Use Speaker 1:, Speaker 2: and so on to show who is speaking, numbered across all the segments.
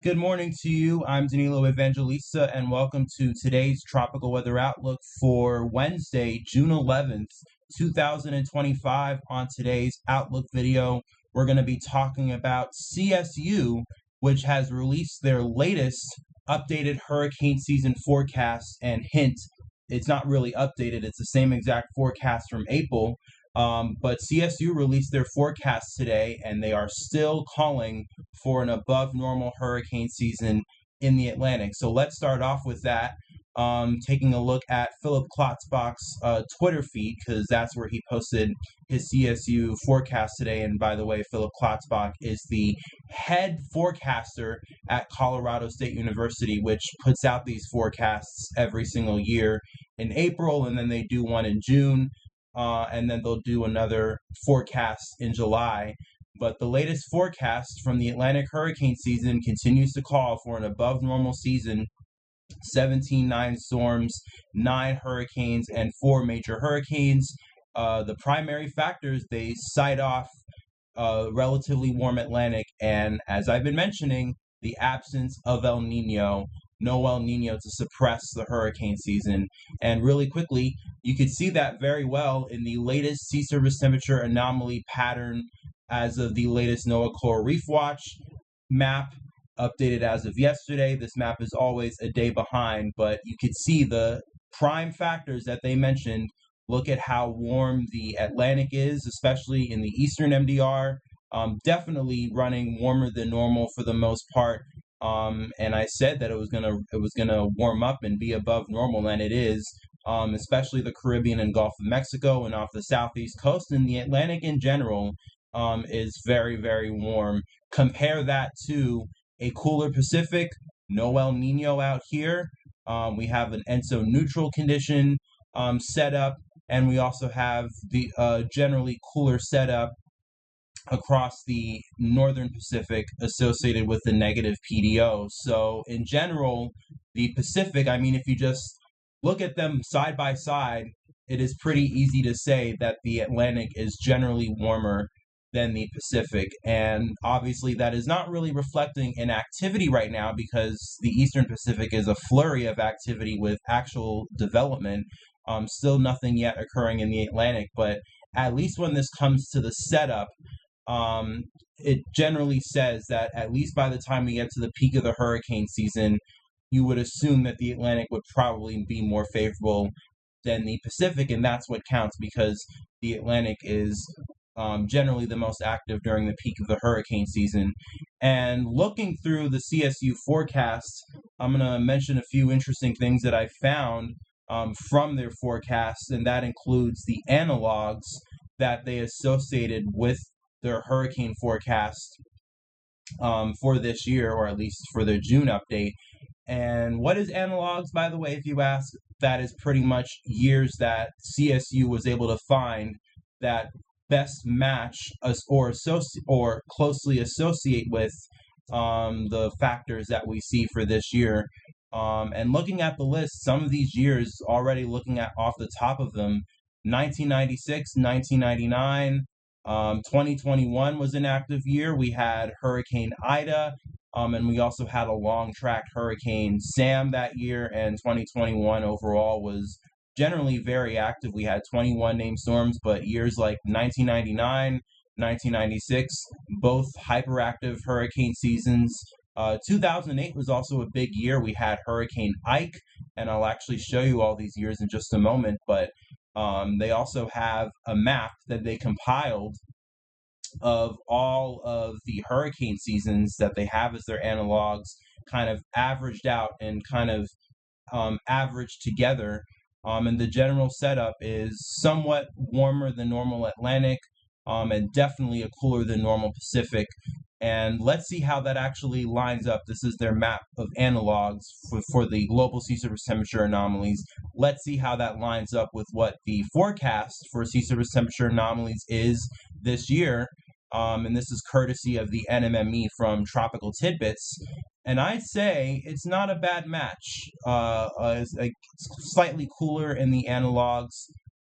Speaker 1: Good morning to you. I'm Danilo Evangelista, and welcome to today's tropical weather outlook for Wednesday, June 11th, 2025. On today's outlook video, we're going to be talking about CSU, which has released their latest updated hurricane season forecast. And hint, it's not really updated, it's the same exact forecast from April. But CSU released their forecast today, and they are still calling for an above normal hurricane season in the Atlantic. So let's start off with that, taking a look at Philip Klotzbach's Twitter feed, because that's where he posted his CSU forecast today. And by the way, Philip Klotzbach is the head forecaster at Colorado State University, which puts out these forecasts every single year in April, and then they do one in June. And then they'll do another forecast in July. But the latest forecast from the Atlantic hurricane season continues to call for an above normal season: 17 9 storms, 9 hurricanes, and 4 major hurricanes. The primary factors they cite off relatively warm Atlantic, and as I've been mentioning, the absence of El Nino. No El Nino to suppress the hurricane season. And really quickly, you can see that very well in the latest sea surface temperature anomaly pattern as of the latest NOAA Coral Reef Watch map, updated as of yesterday. This map is always a day behind, but you can see the prime factors that they mentioned. Look at how warm the Atlantic is, especially in the eastern MDR. Definitely running warmer than normal for the most part. And I said that it was gonna warm up and be above normal, and it is. Especially the Caribbean and Gulf of Mexico and off the southeast coast, and the Atlantic in general is very, very warm. Compare that to a cooler Pacific. No El Nino out here. We have an ENSO neutral condition set up, and we also have the generally cooler setup across the northern Pacific associated with the negative PDO. So in general, the Pacific, I mean, if you just look at them side by side, it is pretty easy to say that the Atlantic is generally warmer than the Pacific. And obviously that is not really reflecting in activity right now, because the Eastern Pacific is a flurry of activity with actual development. Still nothing yet occurring in the Atlantic, but at least when this comes to the setup, it generally says that at least by the time we get to the peak of the hurricane season, you would assume that the Atlantic would probably be more favorable than the Pacific, and that's what counts, because the Atlantic is generally the most active during the peak of the hurricane season. And looking through the CSU forecast, I'm going to mention a few interesting things that I found from their forecasts, and that includes the analogs that they associated with their hurricane forecast for this year, or at least for their June update. And what is analogs, by the way, if you ask? That is pretty much years that CSU was able to find that best match us or closely associate with the factors that we see for this year. And looking at the list, some of these years, already looking at off the top of them: 1996, 1999, 2021 was an active year. We had Hurricane Ida, and we also had a long track Hurricane Sam that year. And 2021 overall was generally very active. We had 21 named storms, but years like 1999, 1996, both hyperactive hurricane seasons. 2008 was also a big year. We had Hurricane Ike, and I'll actually show you all these years in just a moment, but they also have a map that they compiled of all of the hurricane seasons that they have as their analogs, kind of averaged out and kind of averaged together. And the general setup is somewhat warmer than normal Atlantic, and definitely a cooler than normal Pacific. And let's see how that actually lines up. This is their map of analogs for the global sea surface temperature anomalies. Let's see how that lines up with what the forecast for sea surface temperature anomalies is this year. And this is courtesy of the NMME from Tropical Tidbits. And I'd say it's not a bad match. It's like slightly cooler in the analogs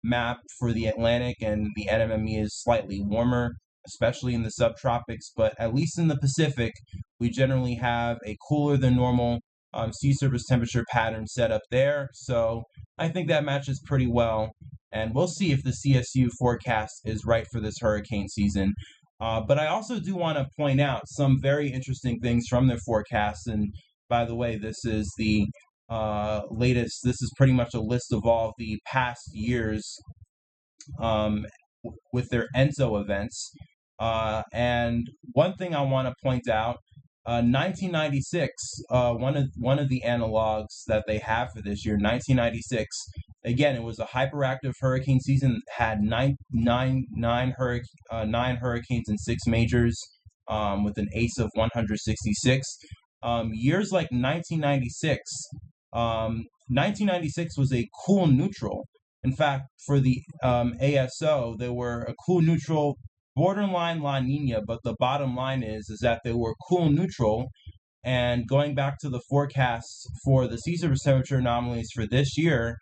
Speaker 1: map for the Atlantic, and the NMME is slightly warmer, especially in the subtropics. But at least in the Pacific, we generally have a cooler than normal sea surface temperature pattern set up there. So I think that matches pretty well. And we'll see if the CSU forecast is right for this hurricane season. But I also do want to point out some very interesting things from their forecast. And by the way, this is the latest, this is pretty much a list of all the past years um, with their ENSO events. And one thing I want to point out, 1996, one of the analogs that they have for this year, 1996. Again, it was a hyperactive hurricane season. Had nine hurricanes and six majors, with an ACE of 166. Years like 1996, 1996 was a cool neutral. In fact, for the ASO, they were a cool neutral, borderline La Nina, but the bottom line is that they were cool neutral. And going back to the forecasts for the sea surface temperature anomalies for this year,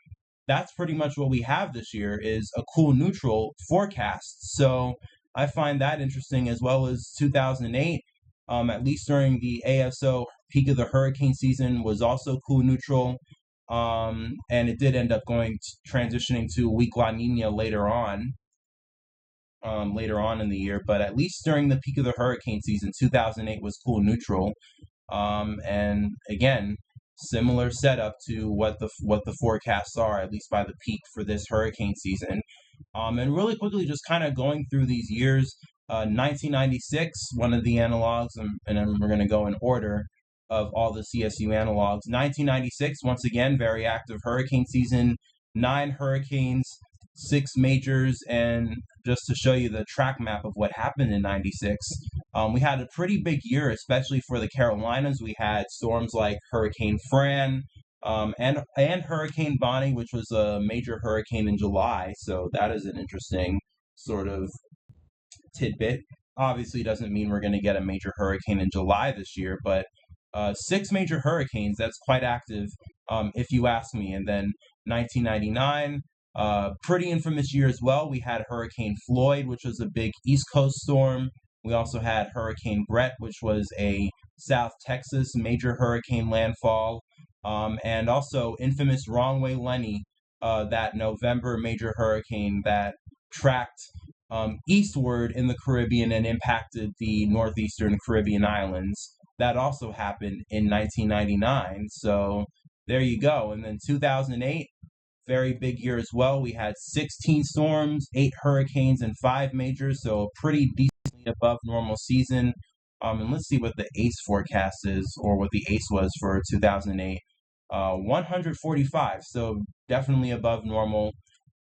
Speaker 1: that's pretty much what we have this year, is a cool neutral forecast. So I find that interesting, as well as 2008, at least during the ASO peak of the hurricane season, was also cool neutral. And it did end up transitioning to weak La Nina later on in the year. But at least during the peak of the hurricane season, 2008 was cool neutral. And again, similar setup to what the forecasts are, at least by the peak for this hurricane season. And really quickly, just kind of going through these years, 1996, one of the analogs, and then we're going to go in order of all the CSU analogs. 1996, once again, very active hurricane season, 9 hurricanes, 6 majors, and just to show you the track map of what happened in 96, we had a pretty big year, especially for the Carolinas. We had storms like Hurricane Fran, and Hurricane Bonnie, which was a major hurricane in July. So that is an interesting sort of tidbit. Obviously, doesn't mean we're going to get a major hurricane in July this year, but 6 major hurricanes, that's quite active, if you ask me. And then 1999, pretty infamous year as well. We had Hurricane Floyd, which was a big East Coast storm. We also had Hurricane Brett, which was a South Texas major hurricane landfall. And also infamous Wrong Way Lenny, that November major hurricane that tracked eastward in the Caribbean and impacted the northeastern Caribbean islands. That also happened in 1999. So there you go. And then 2008, very big year as well. We had 16 storms, 8 hurricanes, and 5 majors. So a pretty decently above normal season. And let's see what the ACE forecast is, or what the ACE was for 2008. 145. So definitely above normal.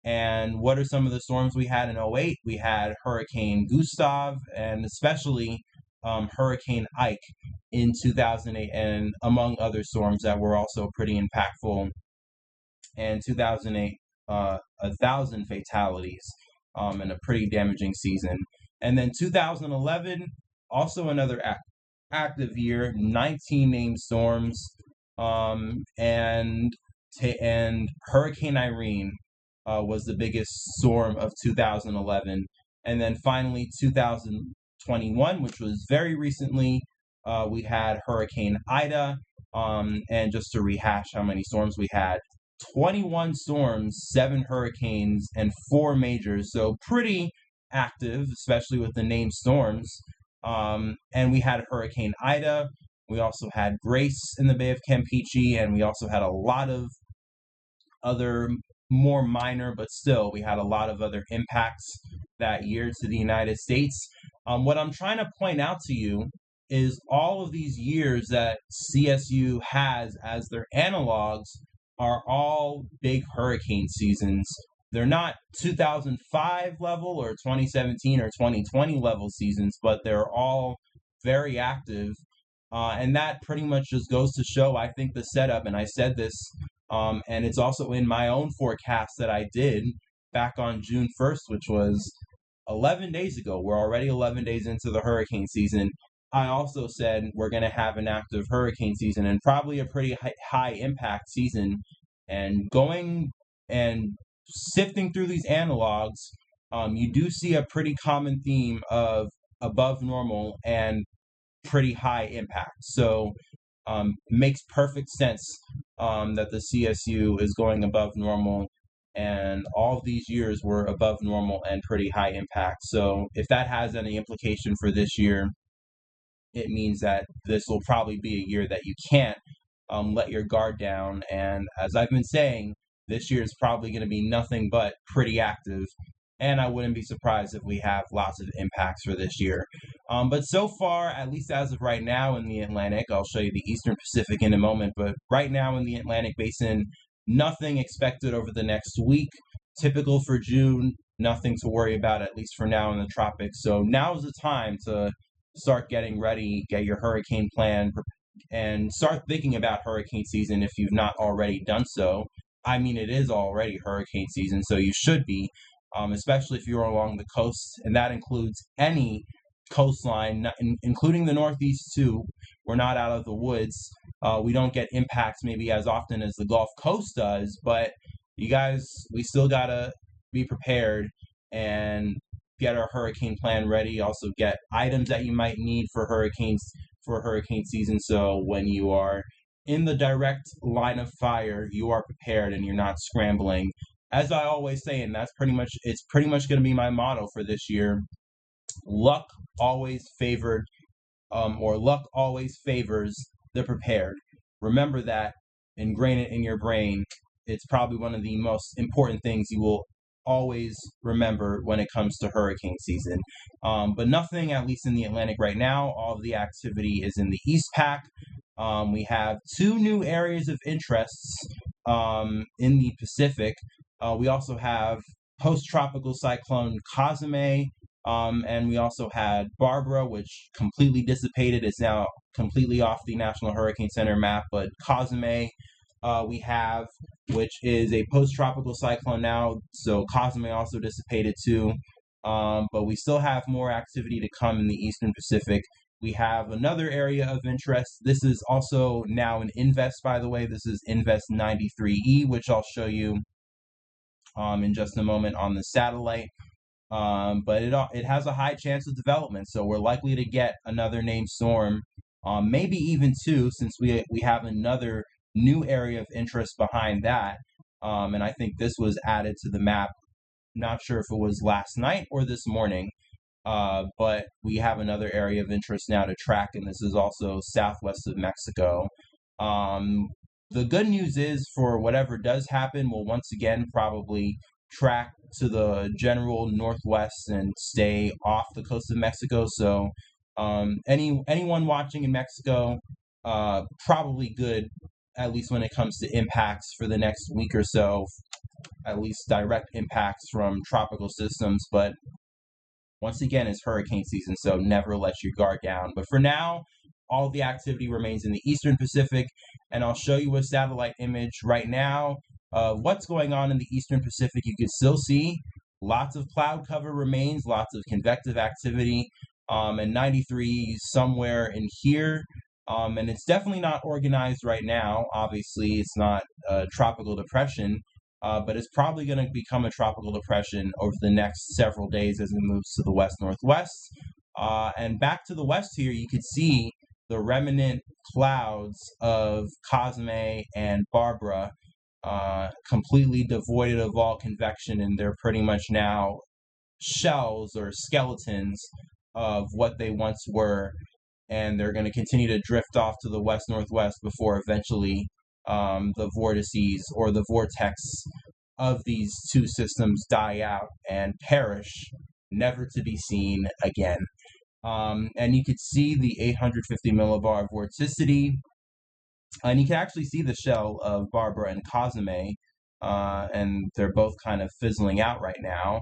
Speaker 1: And what are some of the storms we had in 2008? We had Hurricane Gustav, and especially Hurricane Ike in 2008, and among other storms that were also pretty impactful. And 2008, 1,000 fatalities, and a pretty damaging season. And then 2011, also another active year, 19 named storms, and Hurricane Irene was the biggest storm of 2011. And then finally 2021, which was very recently, we had Hurricane Ida. And just to rehash how many storms we had, 21 storms, 7 hurricanes, and 4 majors. So pretty active, especially with the named storms. And we had Hurricane Ida. We also had Grace in the Bay of Campeche, and we also had a lot of other more minor, but still, we had a lot of other impacts that year to the United States. What I'm trying to point out to you is all of these years that CSU has as their analogs are all big hurricane seasons. They're not 2005 level or 2017 or 2020 level seasons, but they're all very active. And that pretty much just goes to show, I think, the setup, and I said this, and it's also in my own forecast that I did back on June 1st, which was 11 days ago. We're already 11 days into the hurricane season. I also said we're going to have an active hurricane season, and probably a pretty high impact season. And going and sifting through these analogs, you do see a pretty common theme of above normal and pretty high impact. So makes perfect sense that the CSU is going above normal, and all of these years were above normal and pretty high impact. So if that has any implication for this year, it means that this will probably be a year that you can't let your guard down. And as I've been saying, this year is probably going to be nothing but pretty active. And I wouldn't be surprised if we have lots of impacts for this year. But so far, at least as of right now in the Atlantic, I'll show you the Eastern Pacific in a moment, but right now in the Atlantic Basin, nothing expected over the next week. Typical for June, nothing to worry about, at least for now in the tropics. So now is the time to start getting ready, get your hurricane plan, and start thinking about hurricane season if you've not already done so. I mean, it is already hurricane season, so you should be, especially if you're along the coast, and that includes any coastline, including the Northeast too. We're not out of the woods. We don't get impacts maybe as often as the Gulf Coast does, but you guys, we still gotta be prepared and get our hurricane plan ready. Also get items that you might need for hurricane season. So when you are in the direct line of fire, you are prepared and you're not scrambling. As I always say, and it's pretty much going to be my motto for this year. Luck always favored, or luck always favors the prepared. Remember that, ingrain it in your brain. It's probably one of the most important things you will always remember when it comes to hurricane season. But nothing, at least in the Atlantic right now. All of the activity is in the East Pac. We have two new areas of interests in the Pacific. We also have post-tropical cyclone Cosme, and we also had Barbara, which completely dissipated. It's now completely off the National Hurricane Center map, but Cosme we have, which is a post-tropical cyclone now, so Cosme also dissipated too. But we still have more activity to come in the Eastern Pacific. We have another area of interest. This is also now an Invest, by the way. This is Invest 93E, which I'll show you in just a moment on the satellite. But it has a high chance of development, so we're likely to get another named storm, maybe even two, since we have another new area of interest behind that. And I think this was added to the map. Not sure if it was last night or this morning, but we have another area of interest now to track, and this is also southwest of Mexico. The good news is, for whatever does happen, we'll once again probably track to the general northwest and stay off the coast of Mexico. So anyone watching in Mexico, probably good, at least when it comes to impacts for the next week or so, at least direct impacts from tropical systems. But once again, it's hurricane season, so never let your guard down. But for now, all the activity remains in the Eastern Pacific, and I'll show you a satellite image right now of what's going on in the Eastern Pacific. You can still see lots of cloud cover remains, lots of convective activity, and 93 somewhere in here. And it's definitely not organized right now. Obviously, it's not a tropical depression, but it's probably going to become a tropical depression over the next several days as it moves to the west-northwest. And back to the west here, you could see the remnant clouds of Cosme and Barbara, completely devoid of all convection, and they're pretty much now shells or skeletons of what they once were. And they're going to continue to drift off to the west-northwest before eventually the vortices or the vortex of these two systems die out and perish, never to be seen again. And you could see the 850 millibar vorticity, and you can actually see the shell of Barbara and Cosme, and they're both kind of fizzling out right now.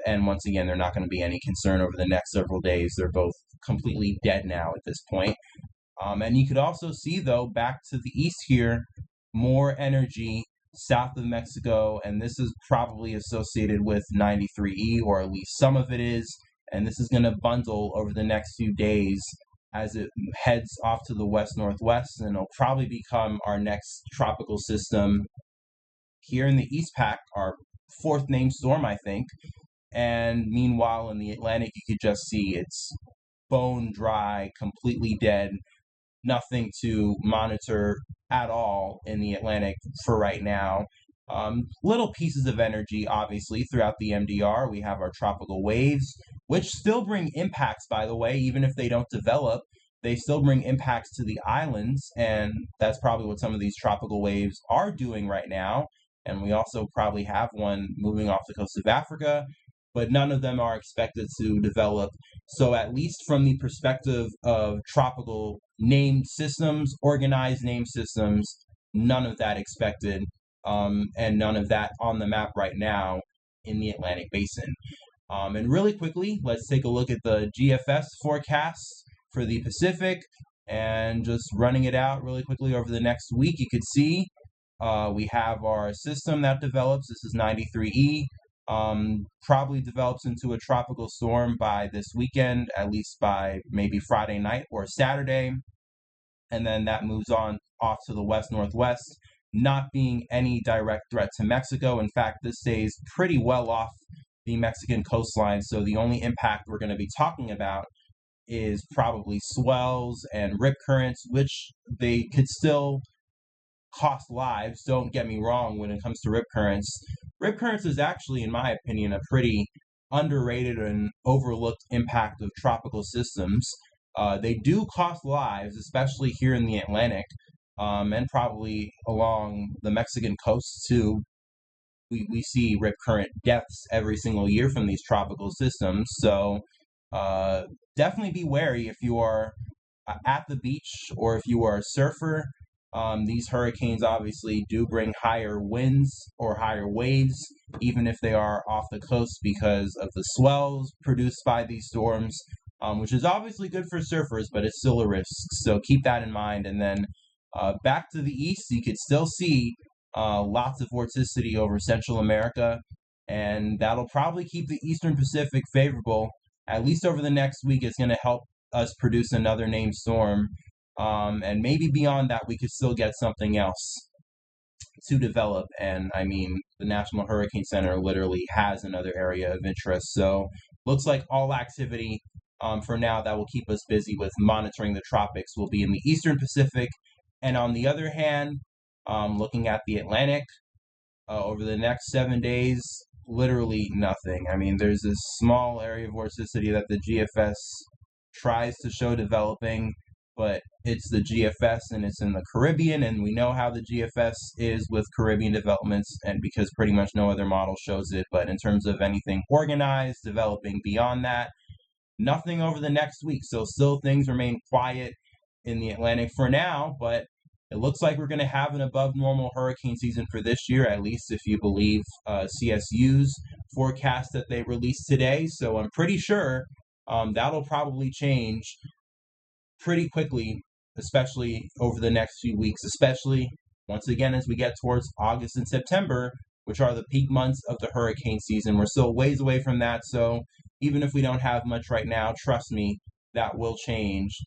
Speaker 1: And once again, they're not going to be any concern over the next several days. They're both completely dead now at this point. And you could also see, though, back to the east here, more energy south of Mexico, and this is probably associated with 93E, or at least some of it is, and this is going to bundle over the next few days as it heads off to the west-northwest, and it'll probably become our next tropical system here in the East Pac, our fourth named storm, I think. And meanwhile, in the Atlantic, you could just see it's bone dry, completely dead, nothing to monitor at all in the Atlantic for right now. Little pieces of energy, obviously, throughout the MDR. We have our tropical waves, which still bring impacts, by the way, even if they don't develop. They still bring impacts to the islands, and that's probably what some of these tropical waves are doing right now. And we also probably have one moving off the coast of Africa, but none of them are expected to develop. So, at least from the perspective of tropical named systems, organized named systems, none of that expected, and none of that on the map right now in the Atlantic Basin. And really quickly, let's take a look at the GFS forecasts for the Pacific, and just running it out really quickly over the next week. You could see we have our system that develops. This is 93E. Probably develops into a tropical storm by this weekend, at least by maybe Friday night or Saturday. And then that moves on off to the west-northwest, not being any direct threat to Mexico. In fact, this stays pretty well off the Mexican coastline. So the only impact we're going to be talking about is probably swells and rip currents, which they could still cost lives. Don't get me wrong when it comes to rip currents. Rip currents is actually, in my opinion, a pretty underrated and overlooked impact of tropical systems. They do cost lives, especially here in the Atlantic, and probably along the Mexican coast too. We see rip current deaths every single year from these tropical systems. So definitely be wary if you are at the beach or if you are a surfer. These hurricanes obviously do bring higher winds or higher waves, even if they are off the coast, because of the swells produced by these storms, which is obviously good for surfers, but it's still a risk. So keep that in mind. And then back to the east, you could still see lots of vorticity over Central America, and that'll probably keep the Eastern Pacific favorable, at least over the next week. It's going to help us produce another named storm. And maybe beyond that, we could still get something else to develop. And I mean, the National Hurricane Center literally has another area of interest. So looks like all activity for now that will keep us busy with monitoring the tropics will be in the Eastern Pacific. And on the other hand, looking at the Atlantic over the next 7 days, literally nothing. I mean, there's this small area of vorticity that the GFS tries to show developing, but it's the GFS and it's in the Caribbean, and we know how the GFS is with Caribbean developments, and because pretty much no other model shows it. But in terms of anything organized, developing beyond that, nothing over the next week. So still things remain quiet in the Atlantic for now, but it looks like we're going to have an above normal hurricane season for this year, at least if you believe CSU's forecast that they released today. So I'm pretty sure that'll probably change pretty quickly, especially over the next few weeks, especially once again as we get towards August and September, which are the peak months of the hurricane season. We're still ways away from that, so even if we don't have much right now, trust me, that will change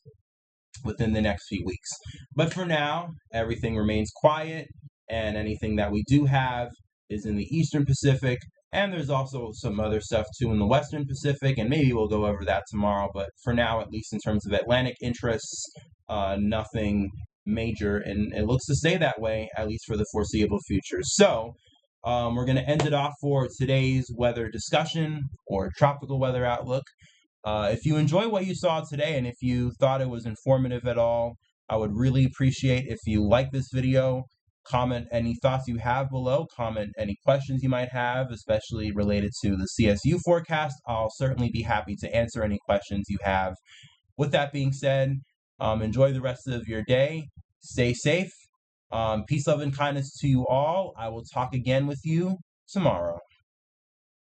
Speaker 1: within the next few weeks. But for now, everything remains quiet, and anything that we do have is in the Eastern Pacific, and there's also some other stuff too in the Western Pacific, and maybe we'll go over that tomorrow. But for now, at least in terms of Atlantic interests, nothing major, and it looks to stay that way, at least for the foreseeable future. So we're going to end it off for today's weather discussion or tropical weather outlook. If you enjoy what you saw today, and if you thought it was informative at all, I would really appreciate if you like this video. Comment any thoughts you have below, comment any questions you might have, especially related to the CSU forecast. I'll certainly be happy to answer any questions you have. With that being said, enjoy the rest of your day. Stay safe. Peace, love, and kindness to you all. I will talk again with you tomorrow.